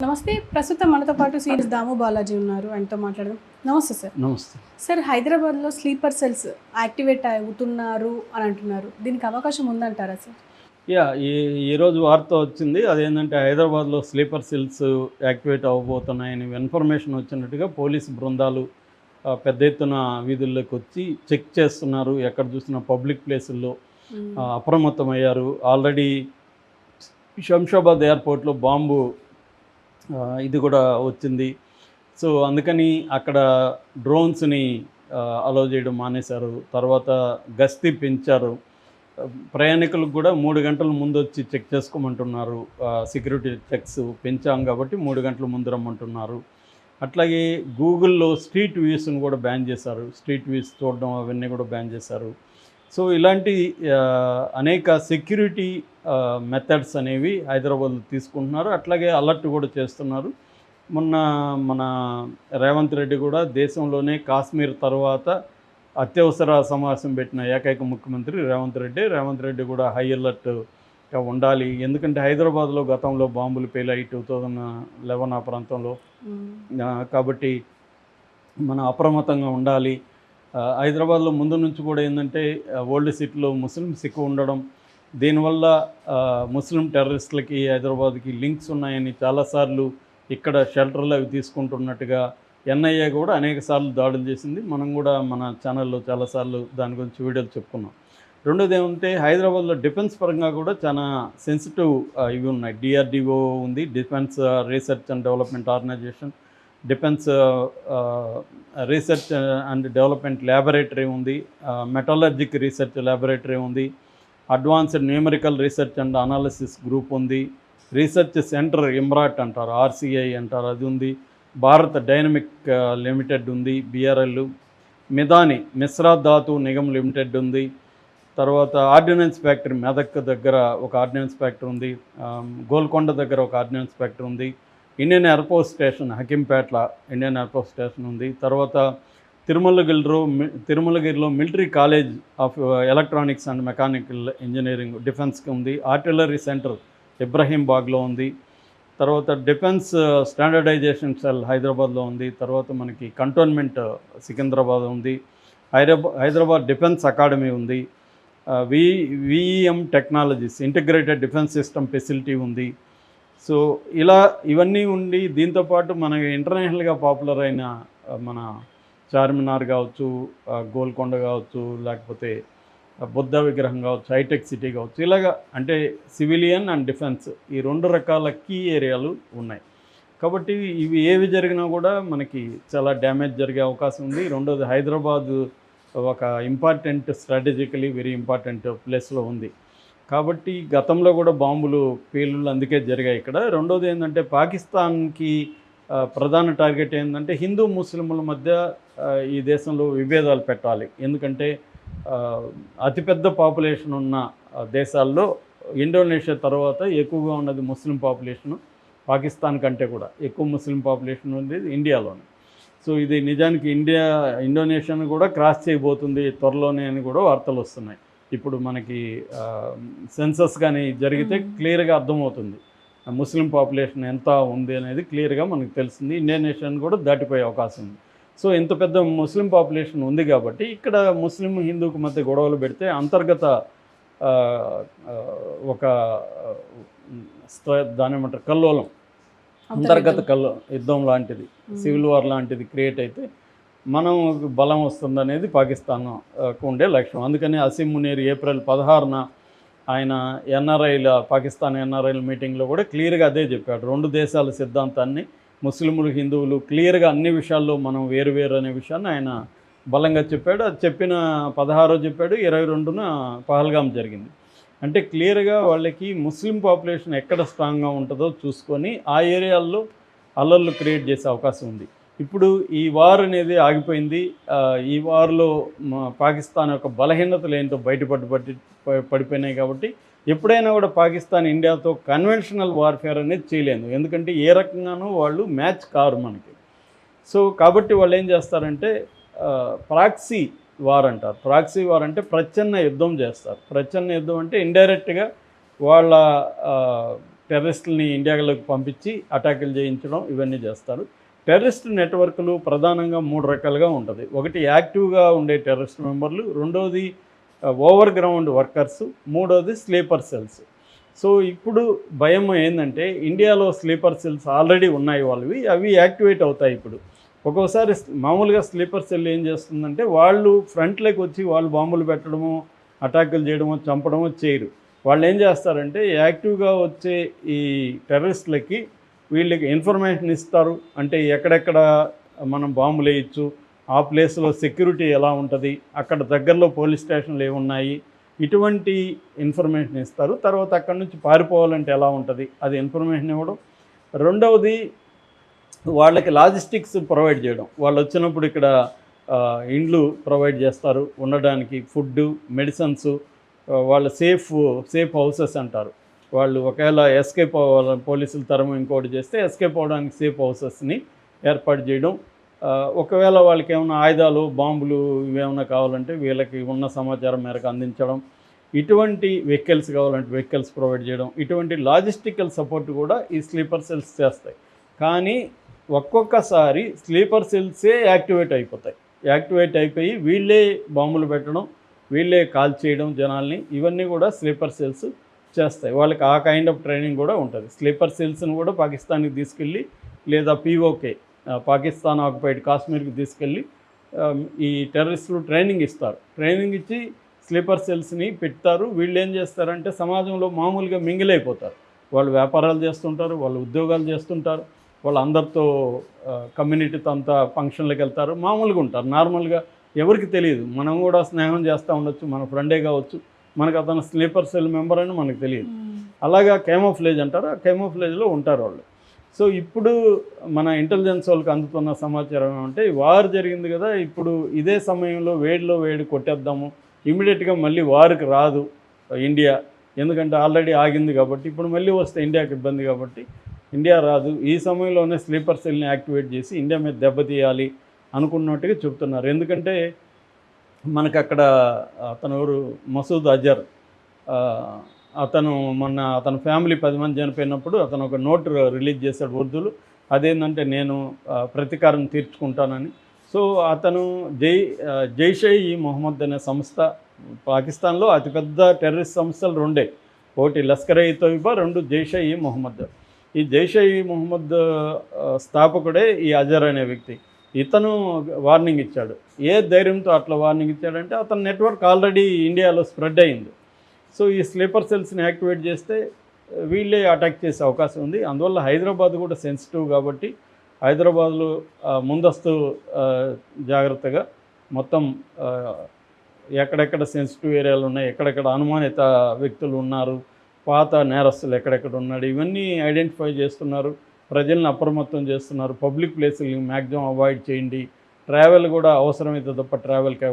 నమస్తే. ప్రస్తుతం మనతో పాటు సీనియర్ దాము బాలాజీ ఉన్నారు. ఆయనతో మాట్లాడదాం. నమస్తే సార్. నమస్తే సార్, హైదరాబాద్లో స్లీపర్ సెల్స్ యాక్టివేట్ అవుతున్నారు అని అంటున్నారు. దీనికి అవకాశం ఉందంటారా సార్? ఈరోజు వార్త వచ్చింది. అదేంటంటే హైదరాబాద్లో స్లీపర్ సెల్స్ యాక్టివేట్ అవ్వబోతున్నాయని ఇన్ఫర్మేషన్ వచ్చినట్టుగా పోలీసు బృందాలు పెద్ద ఎత్తున వీధుల్లోకి వచ్చి చెక్ చేస్తున్నారు. ఎక్కడ చూసినా పబ్లిక్ ప్లేసుల్లో అప్రమత్తమయ్యారు. ఆల్రెడీ శంషాబాద్ ఎయిర్పోర్ట్లో బాంబు ఇది కూడా వచ్చింది. సో అందుకని అక్కడ డ్రోన్స్ని అలౌ చేయడం మానేశారు. తర్వాత గస్తీ పెంచారు. ప్రయాణికులకు కూడా 3 గంటల ముందు వచ్చి చెక్ చేసుకోమంటున్నారు. సెక్యూరిటీ చెక్స్ పెంచాం కాబట్టి 3 గంటల ముందు రమ్మంటున్నారు. అట్లాగే గూగుల్లో స్ట్రీట్ వ్యూస్ని కూడా బ్యాన్ చేశారు. స్ట్రీట్ వ్యూస్ చూడడం అవన్నీ కూడా బ్యాన్ చేశారు. సో ఇలాంటి అనేక సెక్యూరిటీ మెథడ్స్ అనేవి హైదరాబాద్లో తీసుకుంటున్నారు. అట్లాగే అలర్ట్ కూడా చేస్తున్నారు. మొన్న మన రేవంత్ రెడ్డి కూడా దేశంలోనే కాశ్మీర్ తర్వాత అత్యవసర సమావేశం పెట్టిన ఏకైక ముఖ్యమంత్రి రేవంత్ రెడ్డి కూడా హై అలర్ట్గా ఉండాలి. ఎందుకంటే హైదరాబాద్లో గతంలో బాంబులు పేలాయి 2011 ఆ ప్రాంతంలో. కాబట్టి మనం అప్రమత్తంగా ఉండాలి. హైదరాబాద్లో ముందు నుంచి కూడా ఏంటంటే ఓల్డ్ సిటీలో ముస్లిమ్స్ ఎక్కువ ఉండడం, దీనివల్ల ముస్లిం టెర్రరిస్టులకి హైదరాబాద్కి లింక్స్ ఉన్నాయని చాలాసార్లు ఇక్కడ షెల్టర్లు అవి తీసుకుంటున్నట్టుగా ఎన్ఐఏ కూడా అనేక సార్లు దాడులు చేసింది. మనం కూడా మన ఛానల్లో చాలాసార్లు దాని గురించి వీడియోలు చెప్పుకున్నాం. రెండోది ఏమంటే హైదరాబాద్లో డిఫెన్స్ పరంగా కూడా చాలా సెన్సిటివ్ ఇవి ఉన్నాయి. డిఆర్డిఓ ఉంది, defence research and development organisation, defence research and development laboratory ఉంది, మెటాలర్జిక్ రీసెర్చ్ ల్యాబొరేటరీ ఉంది, advanced numerical research and analysis group ఉంది, రీసెర్చ్ సెంటర్ ఇమ్రాట్ అంటారు, ఆర్సిఐ అంటారు, అది ఉంది, భారత్ డైనమిక్ లిమిటెడ్ ఉంది, బిఆర్ఎల్, మిదాని మిశ్రా ధాతు నిగమ్ లిమిటెడ్ ఉంది, తర్వాత ఆర్డినెన్స్ ఫ్యాక్టరీ మెదక్ దగ్గర ఒక ఆర్డినెన్స్ ఫ్యాక్టరీ ఉంది, గోల్కొండ దగ్గర ఒక ఆర్డినెన్స్ ఫ్యాక్టరీ ఉంది, ఇండియన్ ఎయిర్ఫోర్స్ స్టేషన్ హకీంపేట్ల ఇండియన్ ఎయిర్ఫోర్స్ స్టేషన్ ఉంది, తర్వాత తిరుమలగిరిలో military college of electronics and mechanical engineering డిఫెన్స్కి ఉంది, ఆర్టిలరీ సెంటర్ ఇబ్రహీంబాగ్లో ఉంది, తర్వాత డిఫెన్స్ స్టాండర్డైజేషన్ సెల్ హైదరాబాద్లో ఉంది, తర్వాత మనకి కంటోన్మెంట్ సికింద్రాబాద్ ఉంది, హైదరాబాద్ డిఫెన్స్ అకాడమీ ఉంది, విఈఎం technologies integrated defence system facility ఉంది. సో ఇవన్నీ ఉండి దీంతోపాటు మన ఇంటర్నేషనల్గా పాపులర్ అయిన మన చార్మినార్ కావచ్చు, గోల్కొండ కావచ్చు, లేకపోతే బుద్ధ విగ్రహం కావచ్చు, హైటెక్ సిటీ కావచ్చు, ఇలాగా అంటే సివిలియన్ అండ్ డిఫెన్స్ ఈ 2 రకాల కీ ఏరియాలు ఉన్నాయి. కాబట్టి ఇవి ఏవి జరిగినా కూడా మనకి చాలా డ్యామేజ్ జరిగే అవకాశం ఉంది. రెండోది హైదరాబాద్ ఒక ఇంపార్టెంట్ స్ట్రాటజికలీ వెరీ ఇంపార్టెంట్ ప్లేస్లో ఉంది. కాబట్టి గతంలో కూడా బాంబులు పేలుళ్ళు అందుకే జరిగాయి ఇక్కడ. రెండోది ఏంటంటే పాకిస్తాన్కి ప్రధాన టార్గెట్ ఏంటంటే హిందూ ముస్లింల మధ్య ఈ దేశంలో విభేదాలు పెట్టాలి. ఎందుకంటే అతిపెద్ద పాపులేషన్ ఉన్న దేశాల్లో ఇండోనేషియా తర్వాత ఎక్కువగా ఉన్నది ముస్లిం పాపులేషను. పాకిస్తాన్ కంటే కూడా ఎక్కువ ముస్లిం పాపులేషన్ ఉండేది ఇండియాలోనే. సో ఇది నిజానికి ఇండోనేషియాను కూడా క్రాస్ చేయబోతుంది త్వరలోనే అని కూడా వార్తలు వస్తున్నాయి. ఇప్పుడు మనకి సెన్సస్ కానీ జరిగితే క్లియర్గా అర్థమవుతుంది ముస్లిం పాపులేషన్ ఎంత ఉంది అనేది క్లియర్గా మనకు తెలిసింది. ఇండోనేషియాను కూడా దాటిపోయే అవకాశం ఉంది. సో ఇంత పెద్ద ముస్లిం పాపులేషన్ ఉంది కాబట్టి ఇక్కడ ముస్లిం హిందూకు మధ్య గొడవలు పెడితే అంతర్గత ఒక దాని ఏమంటారు కల్లోలం, అంతర్గత యుద్ధం లాంటిది, సివిల్ వార్ లాంటిది క్రియేట్ అయితే మనం బలం వస్తుందనేది పాకిస్తాన్కు ఉండే లక్ష్యం. అందుకని అసీం మునీర్ ఏప్రిల్ 16న ఆయన పాకిస్తాన్ ఎన్ఆర్ఐల మీటింగ్లో కూడా క్లియర్గా అదే చెప్పాడు. 2 దేశాల సిద్ధాంతాన్ని ముస్లింలు హిందువులు క్లియర్గా అన్ని విషయాల్లో మనం వేరు అనే విషయాన్ని ఆయన బలంగా చెప్పాడు. అది చెప్పిన 16 చెప్పాడు, 22న పహల్గాం జరిగింది. అంటే క్లియర్గా వాళ్ళకి ముస్లిం పాపులేషన్ ఎక్కడ స్ట్రాంగ్గా ఉంటుందో చూసుకొని ఆ ఏరియాల్లో అల్లర్లు క్రియేట్ చేసే అవకాశం ఉంది. ఇప్పుడు ఈ వార్ అనేది ఆగిపోయింది. ఈ వార్లో పాకిస్తాన్ యొక్క బలహీనతలు ఏంటో పడిపోయినాయి. కాబట్టి ఎప్పుడైనా కూడా పాకిస్తాన్ ఇండియాతో కన్వెన్షనల్ వార్ఫేర్ అనేది చేయలేదు. ఎందుకంటే ఏ రకంగానూ వాళ్ళు మ్యాచ్ కారు మనకి. సో కాబట్టి వాళ్ళు ఏం చేస్తారంటే ప్రాక్సీ వార్ అంటారు. ప్రాక్సీ వార్ అంటే ప్రచ్ఛన్న యుద్ధం చేస్తారు. ప్రచ్ఛన్న యుద్ధం అంటే ఇండైరెక్ట్గా వాళ్ళ టెర్రరిస్టులని ఇండియాలోకి పంపించి అటాకులు చేయించడం ఇవన్నీ చేస్తారు. టెర్రరిస్ట్ నెట్వర్క్లు ప్రధానంగా 3 రకాలుగా ఉంటుంది. ఒకటి యాక్టివ్గా ఉండే టెర్రరిస్ట్ మెంబర్లు, రెండోది ఓవర్ గ్రౌండ్ వర్కర్స్, మూడోది స్లీపర్ సెల్స్. సో ఇప్పుడు భయం ఏంటంటే ఇండియాలో స్లీపర్ సెల్స్ ఆల్రెడీ ఉన్నాయి వాళ్ళవి, అవి యాక్టివేట్ అవుతాయి ఇప్పుడు. ఒక్కోసారి మామూలుగా స్లీపర్ సెల్ ఏం చేస్తుందంటే వాళ్ళు ఫ్రంట్లోకి వచ్చి వాళ్ళు బాంబులు పెట్టడము, అటాకులు చేయడము, చంపడము చేయరు. వాళ్ళు ఏం చేస్తారంటే యాక్టివ్గా వచ్చే ఈ టెర్రరిస్టులకి వీళ్ళకి ఇన్ఫర్మేషన్ ఇస్తారు. అంటే ఎక్కడెక్కడ మనం బాంబులు వేయచ్చు, ఆ ప్లేస్లో సెక్యూరిటీ ఎలా ఉంటుంది, అక్కడ దగ్గరలో పోలీస్ స్టేషన్లు ఏమున్నాయి, ఇటువంటి ఇన్ఫర్మేషన్ ఇస్తారు. తర్వాత అక్కడ నుంచి పారిపోవాలంటే ఎలా ఉంటుంది అది ఇన్ఫర్మేషన్ ఇవ్వడం. రెండవది వాళ్ళకి లాజిస్టిక్స్ ప్రొవైడ్ చేయడం. వాళ్ళు వచ్చినప్పుడు ఇక్కడ ఇండ్లు ప్రొవైడ్ చేస్తారు ఉండడానికి, ఫుడ్డు, మెడిసిన్స్, వాళ్ళ సేఫ్ హౌసెస్ అంటారు. వాళ్ళు ఒకవేళ ఎస్కేప్ అవ్వాలి, పోలీసుల తరము ఇంకోటి చేస్తే ఎస్కేప్ అవ్వడానికి సేఫ్ హౌసెస్ని ఏర్పాటు చేయడం. ఒకవేళ వాళ్ళకి ఏమైనా ఆయుధాలు, బాంబులు ఇవేమైనా కావాలంటే వీళ్ళకి ఉన్న సమాచారం మేరకు అందించడం. ఇటువంటి వెహికల్స్ కావాలంటే వెహికల్స్ ప్రొవైడ్ చేయడం. ఇటువంటి లాజిస్టికల్ సపోర్ట్ కూడా ఈ స్లీపర్ సెల్స్ చేస్తాయి. కానీ ఒక్కొక్కసారి స్లీపర్ సెల్సే యాక్టివేట్ అయిపోతాయి. యాక్టివేట్ అయిపోయి వీళ్ళే బాంబులు పెట్టడం, వీళ్ళే కాల్ చేయడం జనాల్ని, ఇవన్నీ కూడా స్లీపర్ సెల్స్ చేస్తాయి. వాళ్ళకి ఆ కైండ్ ఆఫ్ ట్రైనింగ్ కూడా ఉంటుంది. స్లీపర్ సెల్స్ని కూడా పాకిస్తాన్కి తీసుకెళ్ళి, లేదా పీఓకే పాకిస్తాన్ ఆక్యుపైడ్ కాశ్మీర్కి తీసుకెళ్ళి ఈ టెర్రరిస్టులు ట్రైనింగ్ ఇస్తారు. ట్రైనింగ్ ఇచ్చి స్లీపర్ సెల్స్ని పెడతారు. వీళ్ళు ఏం చేస్తారంటే సమాజంలో మామూలుగా మింగిల్ అయిపోతారు. వాళ్ళు వ్యాపారాలు చేస్తుంటారు, వాళ్ళు ఉద్యోగాలు చేస్తుంటారు, వాళ్ళు అందరితో కమ్యూనిటీతో అంతా ఫంక్షన్లకు వెళ్తారు, మామూలుగా ఉంటారు. నార్మల్గా ఎవరికి తెలియదు. మనం కూడా స్నేహం చేస్తూ ఉండొచ్చు, మన ఫ్రెండే కావచ్చు, మనకు అతను స్లీపర్ సెల్ మెంబర్ అని మనకు తెలియదు. అలాగా కేమోఫ్లేజ్ అంటారు, ఆ కేమోఫ్లేజ్లో ఉంటారు వాళ్ళు. సో ఇప్పుడు మన ఇంటెలిజెన్స్ వాళ్ళకి అందుతున్న సమాచారం ఏమంటే వార్ జరిగింది కదా, ఇప్పుడు ఇదే సమయంలో వేడిలో వేడి కొట్టేద్దాము, ఇమీడియట్గా మళ్ళీ వార్కి రాదు ఇండియా, ఎందుకంటే ఆల్రెడీ ఆగింది కాబట్టి. ఇప్పుడు మళ్ళీ వస్తే ఇండియాకి ఇబ్బంది కాబట్టి ఇండియా రాదు. ఈ సమయంలోనే స్లీపర్ సెల్ని యాక్టివేట్ చేసి ఇండియా మీద దెబ్బతీయాలి అనుకున్నట్టుగా చెప్తున్నారు. ఎందుకంటే మనకు అక్కడ అతను ఎవరు, మసూద్ అజర్, అతను మొన్న అతని ఫ్యామిలీ 10 మంది చనిపోయినప్పుడు అతను ఒక నోట్ రిలీజ్ చేశాడు ఉర్దూలో. అదేంటంటే నేను ప్రతీకారం తీర్చుకుంటానని. సో అతను జైషే ఈ మొహమ్మద్ అనే సంస్థ, పాకిస్తాన్లో అతిపెద్ద టెర్రరిస్ట్ సంస్థలు రెండే, ఒకటి లష్కర్ ఈ తోయిబా, రెండు జైషే ఈ మొహమ్మద్. ఈ జైషే ఈ మొహమ్మద్ స్థాపకుడే ఈ అజర్ అనే వ్యక్తి. ఇతను వార్నింగ్ ఇచ్చాడు. ఏ ధైర్యంతో అట్లా వార్నింగ్ ఇచ్చాడంటే అతని నెట్వర్క్ ఆల్రెడీ ఇండియాలో స్ప్రెడ్ అయింది. సో ఈ స్లీపర్ సెల్స్ని యాక్టివేట్ చేస్తే వీళ్ళే అటాక్ చేసే అవకాశం ఉంది. అందువల్ల హైదరాబాద్ కూడా సెన్సిటివ్ కాబట్టి హైదరాబాద్లో ముందస్తు జాగ్రత్తగా మొత్తం ఎక్కడెక్కడ సెన్సిటివ్ ఏరియాలు ఉన్నాయి, ఎక్కడెక్కడ అనుమానిత వ్యక్తులు ఉన్నారు, పాత నేరస్తులు ఎక్కడెక్కడ ఉన్నాడు, ఇవన్నీ ఐడెంటిఫై చేస్తున్నారు. ప్రజల్ని అప్రమత్తం చేస్తున్నారు. పబ్లిక్ ప్లేసులు మ్యాక్సిమం అవాయిడ్ చేయండి. ట్రావెల్ కూడా అవసరమైతే తప్ప ట్రావెల్కి